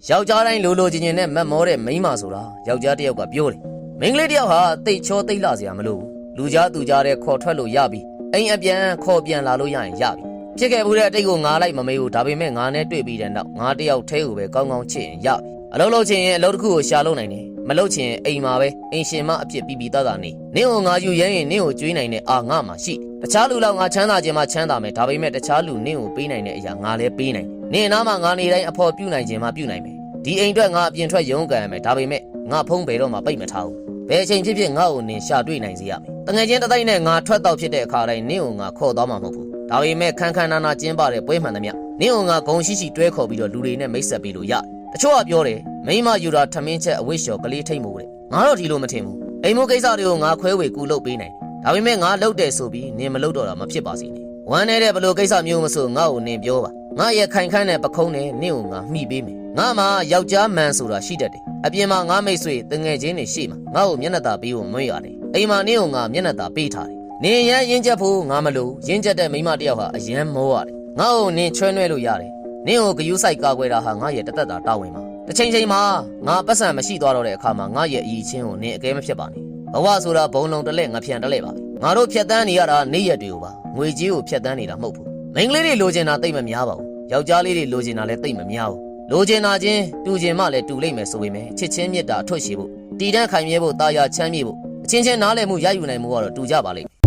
ယောက်ျားတိုင်းလိုလိုချင်းချင်းနဲ့မတ်မောတဲ့မိန်းမဆိုတာယောက်ျားတစ်ယောက်ကပြောတယ်မိန်းကလေးတစ်ယောက်ဟာတိတ်ချောတိတ်လှစရာမလိုဘူးလူကြားသူကြားတဲ့ခေါ်ထွက်လို့ရပြီအိမ်အပြန်ခေါ်ပြန်လာလို့ရရင်ရပြီဖြစ်ခဲ့ဘူးတဲ့အတိတ်ကိုငါလိုက်မမေးဘူးဒါပေမဲ့ငါနဲ့တွေ့ပြီးတဲ့နောက်ငါတစ်ယောက်ထဲကိုပဲကောင်းကောင်းချစ်ရင်ရပြီအလုပ်လုပ်ချင်ရင်အလုပ်တစ်ခုကိုရှာလုပ်နိုင်တယ်မလုပ်ချင်အိမ်မှာပဲအိမ်ရှင်မအဖြစ်ပြီးပြီးသားသားနေနင့်ကိုငါယူရဲရင်နင့်ကိုကျွေးနိုင်တဲ့အာငါမှာရှိတခြားလူလောက်ငါချမ်းသာခြင်းမှချမ်းသာမယ်ဒါပေမဲ့တခြားလူနင့်ကိုပေးနိုင်တဲ့အရာငါလည်းပေးနိုင်နင့်နားမှာငါနေတိုင်းအဖော်ပြုနိုင်ခြင်းမှပြုနိုင်မယ်ဒီအိမ်အတွက်ငါအပြင်ထွက်ရုန်းကန်ရမယ်ဒါပေမဲ့ငါဖုံးဘယ်တော့မှပိတ်မထားဘူးဘယ်အချိန်ဖြစ်ဖြစ်ငါ့ကိုနင်ရှာတွေ့နိုင်စေရမယ်တငယ်ချင်းတစ်သိန်းနဲ့ငါထွက်တော့ဖြစ်တဲ့အခါတိုင်းနင့်ကိုငါခေါ်သွားမှာမဟုတ်ဘူးဒါပေမဲ့ခန်းခန်းနာနာကျင်းပတဲ့ပွဲမှန်သမျှနင့်ကိုငါဂုံရှိရှိတွဲခေါ်ပြီးတော့လူတွေနဲ့မိတ်ဆက်ပေးလို့ရတချို့ကပြောတယ်မိမယူတာထမင်းချက်အဝိရှော်ကလေးထိတ်မို့တဲ့ငါတော့ဒီလိုမထင်ဘူးအိမ်မိုးကိစ္စတွေကိုငါခွဲဝေကူလုပ်ပေးနိုင်တယ်ဒါပေမဲ့ငါလုပ်တယ်ဆိုပြီးနင်မလုပ်တော့တာမဖြစ်ပါစေနဲ့ဝမ်းနေတဲ့ဘလို့ကိစ္စမျိုးမဆိုငါ့ကိုနင်ပြောပါငါရဲ့ခိုင်ခန့်တဲ့ပခုံးနဲ့နင့်ကိုငါမှီပေးမယ်ငါမှယောက်ျားမန်ဆိုတာရှိတတ်တယ်အပြင်မှာငါမိတ်ဆွေတငယ်ချင်းတွေရှိမှာငါ့ကိုမျက်နှာသာပေးဖို့မွေးရတယ်အိမ်မှာနင့်ကိုငါမျက်နှာသာပေးထားတယ်နင်ရမ်းရင်းချက်ဖို့ငါမလို့ရင်းချက်တဲ့မိမတယောက်ဟာအယမ်းမောရတယ်ငါ့ကိုနင်ချွဲနွဲလို့ရတယ်နင့်ကိုဂယုစိုက်ကာကွယ်တာဟာငါရဲ့တသက်တာတာဝန်ပါတစ်ချိန်ချိန်မှာငါပတ်စံမရှိသွားတော့တဲ့အခါမှာငါရဲ့အည်ချင်းကိုနင်အကဲမဖြစ်ပါနဲ့ဘဝဆိုတာဘုံလုံးတစ်လက်ငါဖြန်တစ်လက်ပါပဲငါတို့ဖြတ်တန်းနေရတာနေ့ရက်တွေကိုပါငွေကြီးကိုဖြတ်တန်းနေတာမဟုတ်ဘူးမိန်းကလေးတွေလိုချင်တာတိတ်မများပါဘူးယောက်ျားလေးတွေလိုချင်တာလည်းတိတ်မများဘူးလိုချင်တာချင်းတူချင်မှလည်းတူလိမ့်မယ်ဆိုပေမဲ့ချစ်ချင်းမြတ်တာအထွတ်ရှိဖို့တည်တံ့ခိုင်မြဲဖို့တာယာချမ်းမြေ့ဖို့အချင်းချင်းနားလည်မှုရယူနိုင်မှုကတော့တူကြပါလိမ့်မယ်